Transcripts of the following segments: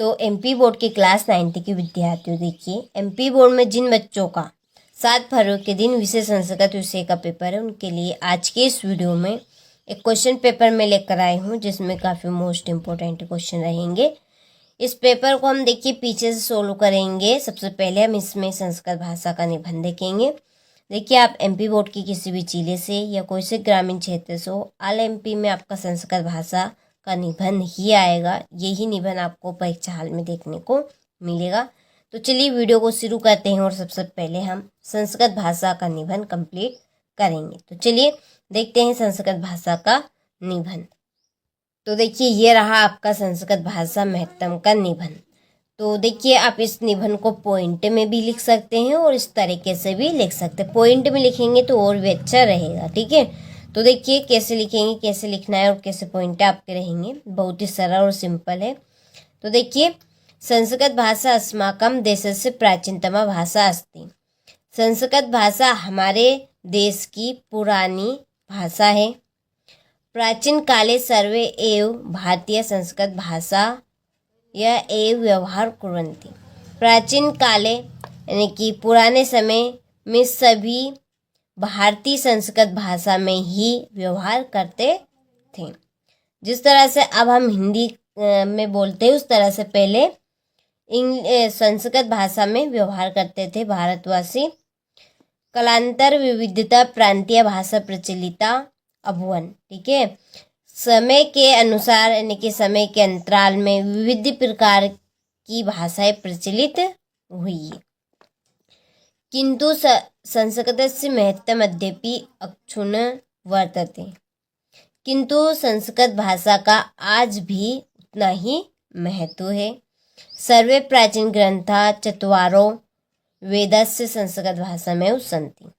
तो MP board के class 9 के विद्यार्थियों, देखिए एमपी बोर्ड में जिन बच्चों का 7 फरवरी के दिन विषय संस्कृत विषय का पेपर है, उनके लिए आज के इस वीडियो में एक क्वेश्चन पेपर में लेकर आई हूँ, जिसमें काफ़ी मोस्ट इम्पोर्टेंट क्वेश्चन रहेंगे। इस पेपर को हम देखिए पीछे से सोल्व करेंगे। सबसे पहले हम इसमें संस्कृत भाषा का निबंध देखेंगे। देखिए, आप एमपी बोर्ड की किसी भी जिले से या कोई से ग्रामीण क्षेत्र से हो, ऑल एमपी में आपका संस्कृत भाषा का निबंध ही आएगा। यही निबंध आपको परीक्षा हाल में देखने को मिलेगा। तो चलिए वीडियो को शुरू करते हैं और सबसे पहले हम संस्कृत भाषा का निबंध कंप्लीट करेंगे। तो चलिए देखते हैं संस्कृत भाषा का निबंध। तो देखिए, ये रहा आपका संस्कृत भाषा महत्तम का निबंध। तो देखिए, आप इस निबंध को पॉइंट में भी लिख सकते हैं और इस तरीके से भी लिख सकते हैं। पॉइंट में लिखेंगे तो और भी अच्छा रहेगा, ठीक है। तो देखिए कैसे लिखेंगे, कैसे लिखना है और कैसे पॉइंट आपके रहेंगे। बहुत ही सरल और सिंपल है। तो देखिए, संस्कृत भाषा अस्माकं देशस्य प्राचीनतमा भाषा अस्ति। संस्कृत भाषा हमारे देश की पुरानी भाषा है। प्राचीन काले सर्वे एव भारतीय संस्कृत भाषा या एव व्यवहार कुर्वन्ति। प्राचीन काले यानी कि पुराने समय में सभी भारतीय संस्कृत भाषा में ही व्यवहार करते थे। जिस तरह से अब हम हिंदी में बोलते हैं, उस तरह से पहले संस्कृत भाषा में व्यवहार करते थे भारतवासी। कालांतर विविधता प्रांतीय भाषा प्रचलिता अभुवन, ठीक है। समय के अनुसार यानी कि समय के अंतराल में विविध प्रकार की भाषाएं प्रचलित हुई। किंतु संस्कृतस्य महत्तम अद्यापि अक्षुण्ण वर्तते। किंतु संस्कृत भाषा का आज भी उतना ही महत्व है। सर्वे प्राचीन ग्रंथा चत्वारो वेदस्य संस्कृत भाषा में सन्ति।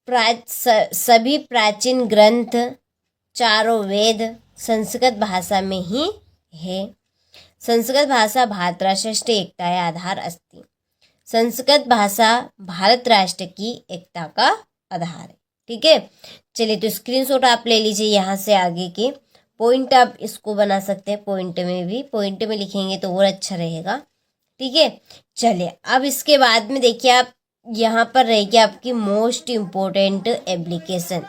सभी प्राचीन ग्रंथ, चारों वेद संस्कृत भाषा में ही है। संस्कृत भाषा भारत राष्ट्र एकता आधार अस्ति। संस्कृत भाषा भारत राष्ट्र की एकता का आधार है, ठीक है। चलिए, तो स्क्रीनशॉट आप ले लीजिए यहाँ से आगे के पॉइंट आप इसको बना सकते हैं। पॉइंट में भी पॉइंट में लिखेंगे तो और अच्छा रहेगा, ठीक है। चलिए, अब इसके बाद में देखिए, आप यहाँ पर रहेगी आपकी मोस्ट इम्पोर्टेंट एप्लीकेशन,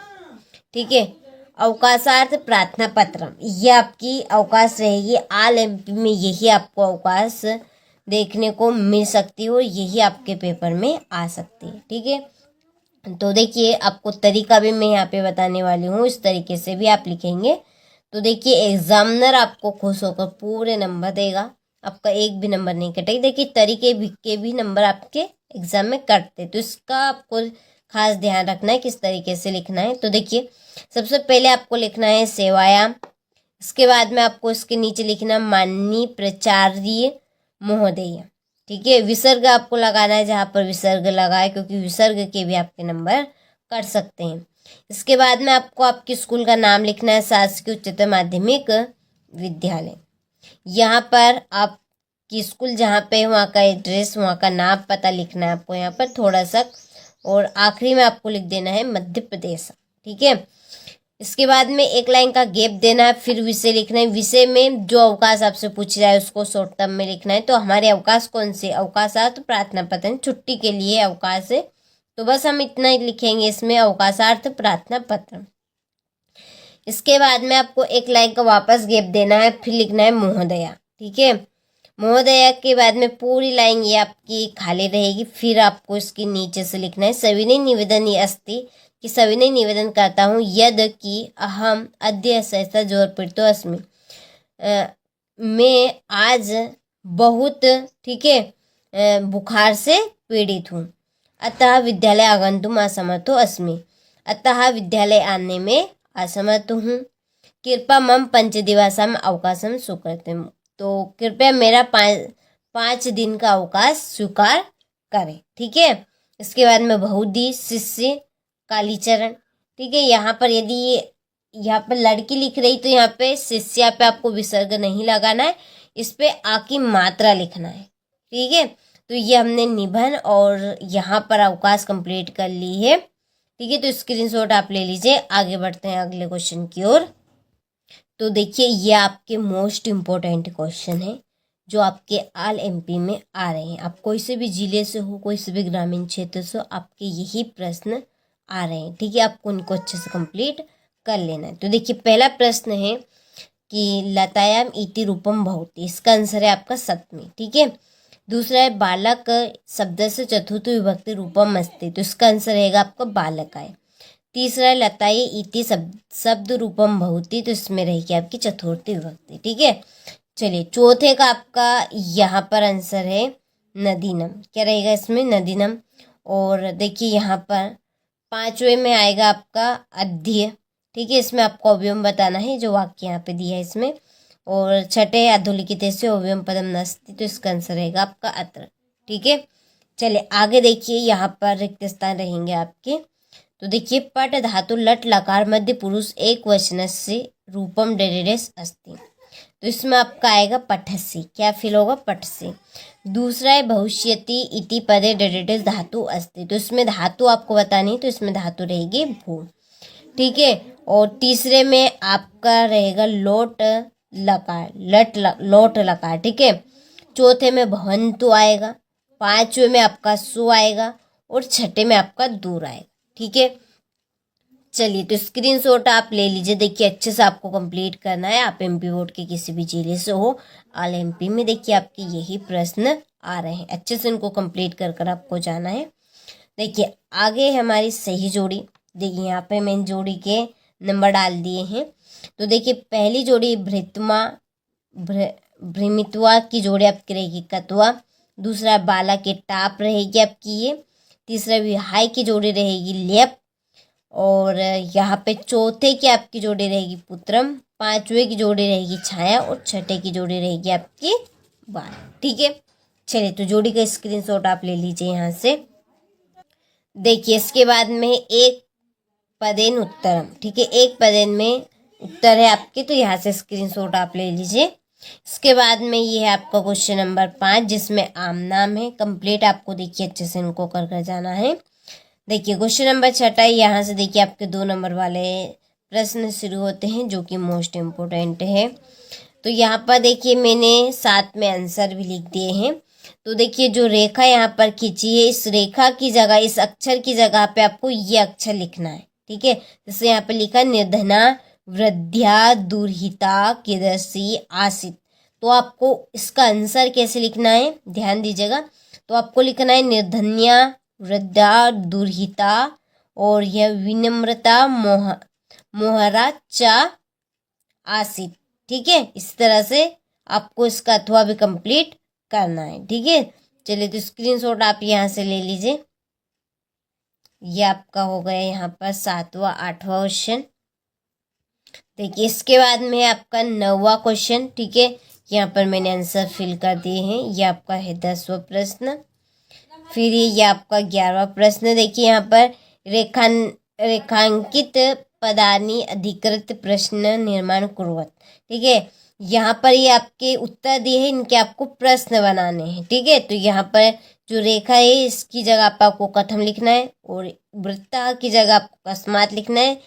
ठीक है। अवकाशार्थ प्रार्थना पत्र, ये आपकी अवकाश रहेगी। ऑल एमपी में यही आपको अवकाश देखने को मिल सकती है और यही आपके पेपर में आ सकती है, ठीक है। तो देखिए, आपको तरीका भी मैं यहाँ पे बताने वाली हूँ, इस तरीके से भी आप लिखेंगे तो देखिए एग्जामिनर आपको खुश होकर पूरे नंबर देगा, आपका एक भी नंबर नहीं कटेगा। देखिए, तरीके के भी नंबर आपके एग्जाम में कटते, तो इसका आपको खास ध्यान रखना है किस तरीके से लिखना है। तो देखिए, सबसे पहले आपको लिखना है सेवायाम। इसके बाद में आपको इसके नीचे लिखना माननीय प्राचार्य महोदय, ठीक है। विसर्ग आपको लगाना है जहाँ पर विसर्ग लगा है, क्योंकि विसर्ग के भी आपके नंबर कट सकते हैं। इसके बाद में आपको आपके स्कूल का नाम लिखना है, शासकीय उच्चतर माध्यमिक विद्यालय। यहाँ पर आपकी स्कूल जहाँ पे वहाँ का एड्रेस, वहाँ का नाम पता लिखना है आपको यहाँ पर थोड़ा सा, और आखिरी में आपको लिख देना है मध्य प्रदेश, ठीक है। इसके बाद में एक लाइन का गैप देना है, फिर विषय लिखना है। विषय में जो अवकाश आपसे पूछ रहा है उसको शॉर्ट टर्म में लिखना है। तो हमारे अवकाश कौन से अवकाशार्थ प्रार्थना पत्र, छुट्टी के लिए अवकाश है, तो बस हम इतना ही लिखेंगे इसमें, अवकाशार्थ प्रार्थना पत्र। इसके बाद में आपको एक लाइन का वापस गैप देना है, फिर लिखना है महोदया, ठीक है। महोदया के बाद में पूरी लाइन ये आपकी खाली रहेगी। फिर आपको इसके नीचे से लिखना है सविनय निवेदन अस्ति, कि सविनय निवेदन करता हूँ यद कि अहम अद्य सहसा जोरपीड़ितो अस्मि, मैं आज बहुत, ठीक है, बुखार से पीड़ित हूँ। अतः विद्यालय आगंतुम असमर्थो अस्मि, अतः विद्यालय आने में असमर्थ हूँ। कृपया मम 5 दिवसम अवकाशम स्वीकृत्यम, तो कृपया मेरा 5 दिन का अवकाश स्वीकार करें, ठीक है। इसके बाद में बहुधी शिष्य कालीचरण, ठीक है। यहाँ पर यदि यहाँ पर लड़की लिख रही तो यहाँ पे शिष्या पे आपको विसर्ग नहीं लगाना है, इस पे आ की मात्रा लिखना है, ठीक है। तो ये हमने निबंध और यहाँ पर अवकाश कंप्लीट कर ली है, ठीक है। तो स्क्रीनशॉट आप ले लीजिए। आगे बढ़ते हैं अगले क्वेश्चन की ओर। तो देखिए ये आपके मोस्ट इम्पोर्टेंट क्वेश्चन है जो आपके ऑल एमपी में आ रहे हैं। आप कोई से भी जिले से हो, कोई से भी ग्रामीण क्षेत्र से हो, आपके यही प्रश्न आ रहे हैं। ठीक है, आपको इनको अच्छे से कंप्लीट कर लेना है। तो देखिए पहला प्रश्न है कि लतायाम इति रूपम भवति, इसका आंसर है आपका सप्तमी। ठीक है, दूसरा है बालक शब्द से चतुर्थ विभक्ति रूपम अस्ति, तो इसका आंसर रहेगा आपका बालकाय। तीसरा है लताये इति शब्द रूपम भवति, तो इसमें रहेगी आपकी चतुर्थी विभक्ति। ठीक है, चलिए चौथे का आपका यहाँ पर आंसर है नदीनम। क्या रहेगा इसमें? नदीनम। और देखिए यहाँ पर पांचवे में आएगा आपका अध्यय। ठीक है, इसमें आपको अवयव बताना है जो वाक्य यहाँ पे दिया है इसमें। और छठे अधोलिखित से अवयव पदम नास्ति, तो इसका आंसर रहेगा आपका अत्र। ठीक है, चलिए आगे देखिए यहाँ पर रिक्त स्थान रहेंगे आपके। तो देखिए पट धातु लट लकार मध्य पुरुष एक वचन से रूपम डेरिडेस अस्ति, तो इसमें आपका आएगा पठसी। क्या फिल होगा? पठसी। दूसरा है भविष्यति इति पदे डेरिडेस धातु अस्ति, तो इसमें धातु आपको बतानी, तो इसमें धातु रहेगी भू। ठीक है, और तीसरे में आपका रहेगा लोट लकार, लोट लकार। ठीक है, चौथे में भवंतु आएगा, पांचवे में आपका सु आएगा, और छठे में आपका दूर आएगा। ठीक है, चलिए तो स्क्रीनशॉट आप ले लीजिए। देखिए अच्छे से आपको कंप्लीट करना है। आप एमपी बोर्ड के किसी भी जिले से हो, ऑल एमपी में देखिए आपके यही प्रश्न आ रहे हैं। अच्छे से इनको कंप्लीट कर कर आपको जाना है। देखिए आगे हमारी सही जोड़ी, देखिए यहाँ पे मैंने जोड़ी के नंबर डाल दिए हैं। तो देखिए पहली जोड़ी भ्रमित्वा की जोड़ी आपकी रहेगी कतवा। दूसरा बाला के टाप रहेगी आपकी ये। तीसरा विहाय की जोड़ी रहेगी लेप। और यहाँ पे चौथे की आपकी जोड़ी रहेगी पुत्रम। पांचवे की जोड़ी रहेगी छाया, और छठे की जोड़ी रहेगी आपकी बाल। ठीक है, चलिए तो जोड़ी का स्क्रीनशॉट आप ले लीजिए यहाँ से। देखिए इसके बाद में एक पदेन उत्तरम। ठीक है, एक पदेन में उत्तर है आपके, तो यहाँ से स्क्रीनशॉट आप ले लीजिए। इसके बाद में ये है आपका क्वेश्चन नंबर 5 जिसमें आम नाम है। कंप्लीट आपको देखिए अच्छे से इनको कर कर जाना है। देखिए क्वेश्चन नंबर 6 यहाँ से देखिए आपके 2 नंबर वाले प्रश्न शुरू होते हैं जो कि मोस्ट इम्पोर्टेंट है। तो यहाँ पर देखिए मैंने साथ में आंसर भी लिख दिए हैं। तो देखिए जो रेखा यहाँ पर खींची है, इस रेखा की जगह, इस अक्षर की जगह पे आपको ये अक्षर लिखना है। ठीक है, जैसे यहाँ पे लिखा निर्धना वृद्ध्या दुर्हिता कीदृशी आसित, तो आपको इसका आंसर कैसे लिखना है ध्यान दीजिएगा। तो आपको लिखना है निर्धन्या वृद्धा दुर्हिता, और यह विनम्रता मोहरा चा आसित। ठीक है, इस तरह से आपको इसका अथवा भी कंप्लीट करना है। ठीक है, चलिए तो स्क्रीनशॉट आप यहाँ से ले लीजिए। ये आपका हो गया यहाँ पर 7वां 8वां क्वेश्चन। देखिए इसके बाद में आपका 9वां क्वेश्चन। ठीक है, यहाँ पर मैंने आंसर फिल कर दिए हैं। ये आपका है 10वां प्रश्न। फिर ये आपका 11वां प्रश्न। देखिए यहाँ पर रेखांकित पदानी अधिकृत प्रश्न निर्माण कुर्वत। ठीक है, यहाँ पर ये आपके उत्तर दिए हैं, इनके आपको प्रश्न बनाने हैं। ठीक है, तो यहाँ पर जो रेखा है इसकी जगह पर आपको कथम लिखना है, और वृत्ता की जगह आपको कस्मात लिखना है।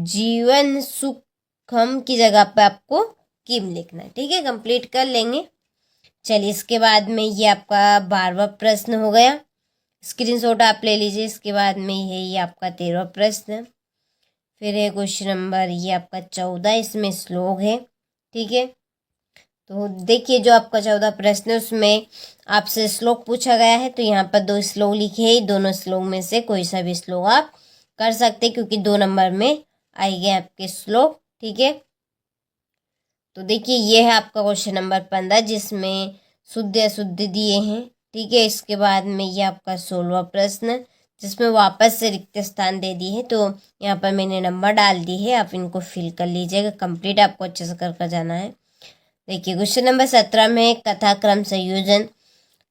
जीवन सुखम की जगह पर आपको किम लिखना है। ठीक है, कंप्लीट कर लेंगे। चलिए इसके बाद में ये आपका 12वां प्रश्न हो गया। स्क्रीनशॉट आप ले लीजिए। इसके बाद में ये आपका 13वां प्रश्न। फिर है क्वेश्चन नंबर ये आपका 14, इसमें श्लोक है। ठीक है, तो देखिए जो आपका 14 प्रश्न है उसमें आपसे श्लोक पूछा गया है। तो यहाँ पर 2 श्लोक लिखे हैं, दोनों श्लोक में से कोई सा भी श्लोक आप कर सकते क्योंकि 2 नंबर में आएंगे आपके श्लोक। ठीक है, तो देखिए ये है आपका क्वेश्चन नंबर 15 जिसमें शुद्ध अशुद्ध दिए हैं। ठीक है, इसके बाद में ये आपका 16वां प्रश्न जिसमें वापस से रिक्त स्थान दे दिए हैं। तो यहाँ पर मैंने नंबर डाल दी है, आप इनको फिल कर लीजिएगा। कंप्लीट आपको अच्छे से कर जाना है। देखिए क्वेश्चन नंबर 17 में कथाक्रम संयोजन।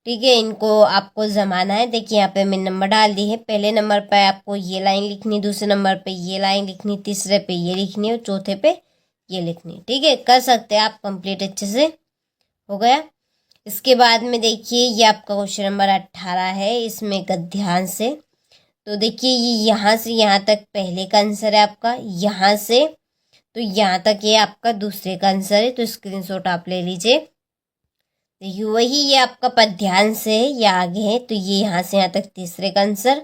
ठीक है, इनको आपको जमाना है। देखिए यहाँ पे मैंने नंबर डाल दी है। पहले नंबर पे आपको ये लाइन लिखनी, दूसरे नंबर पे ये लाइन लिखनी, तीसरे पे ये लिखनी और चौथे पे ये लिखनी। ठीक है, कर सकते हैं आप कंप्लीट अच्छे से। हो गया। इसके बाद में देखिए ये आपका क्वेश्चन नंबर 18 है, इसमें गद्यांश से। तो देखिए ये यहाँ से यहाँ तक पहले का आंसर है आपका, यहाँ से तो यहाँ तक ये आपका दूसरे का आंसर है, तो स्क्रीनशॉट आप ले लीजिए। तो वही ये आपका पद्यांश है, ये आगे है, तो ये यहाँ से यहाँ तक तीसरे का आंसर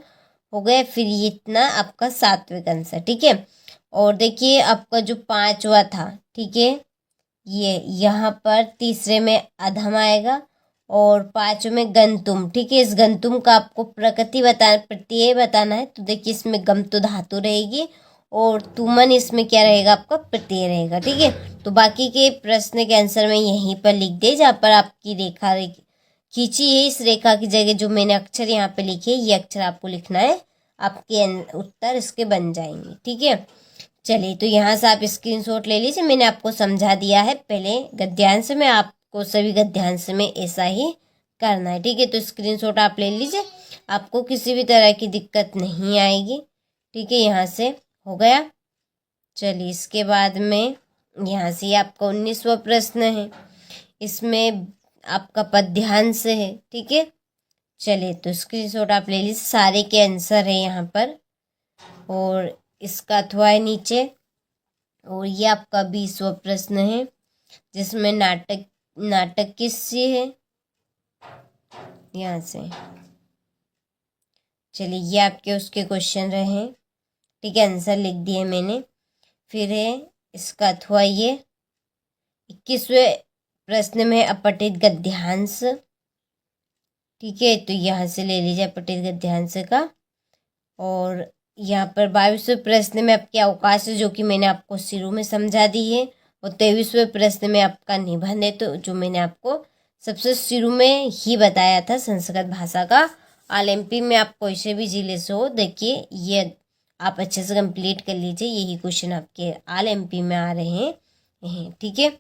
हो गया। फिर ये इतना आपका सातवें का आंसर, ठीक है। और देखिए आपका जो पांचवा था, ठीक है, ये यहाँ पर तीसरे में अधम आएगा और पांचवें में गंतुम, ठीक है। इस गंतुम का आपको प्रत्यय बताना है। तो देखिए इसमें गम तो धातु रहेगी और तुमन इसमें क्या रहेगा, आपका प्रत्यय रहेगा, ठीक है। तो बाकी के प्रश्न के आंसर में यहीं पर लिख दे, जहाँ पर आपकी रेखा खींची है। इस रेखा की जगह जो मैंने अक्षर यहाँ पे लिखे, ये अक्षर आपको लिखना है, आपके उत्तर इसके बन जाएंगे, ठीक है। चलिए, तो यहाँ से आप स्क्रीनशॉट ले लीजिए। मैंने आपको समझा दिया है पहले गद्यांश में, आपको सभी गद्यांश में ऐसा ही करना है, ठीक है। तो स्क्रीनशॉट आप ले लीजिए, आपको किसी भी तरह की दिक्कत नहीं आएगी, ठीक है। यहाँ से हो गया। चलिए, इसके बाद में यहाँ से आपका 19वां प्रश्न है, इसमें आपका पद्यांश है, ठीक है। चलिए, तो स्क्रीनशॉट आप ले लीजिए, सारे के आंसर है यहाँ पर, और इसका अथवा है नीचे। और ये आपका 20वां प्रश्न है, जिसमें नाटक किससे है, यहाँ से। चलिए, ये आपके उसके क्वेश्चन रहे, ठीक है, आंसर लिख दिए मैंने। फिर है इसका अथवा ये 21वें प्रश्न में अपठित गद्यांश, ठीक है। तो यहाँ से ले लीजिए अपठित गद्यांश का। और यहाँ पर 22वें प्रश्न में आपके अवकाश है, जो कि मैंने आपको शुरू में समझा दी है। और 23वें प्रश्न में आपका निबंध है, तो जो मैंने आपको सबसे शुरू में ही बताया था, संस्कृत भाषा का। ऑलिम्पिक में आप कोई से भी जिले से हो, देखिए ये आप अच्छे से कंप्लीट कर लीजिए। यही क्वेश्चन आपके ऑलिम्पिक में आ रहे हैं, ठीक है।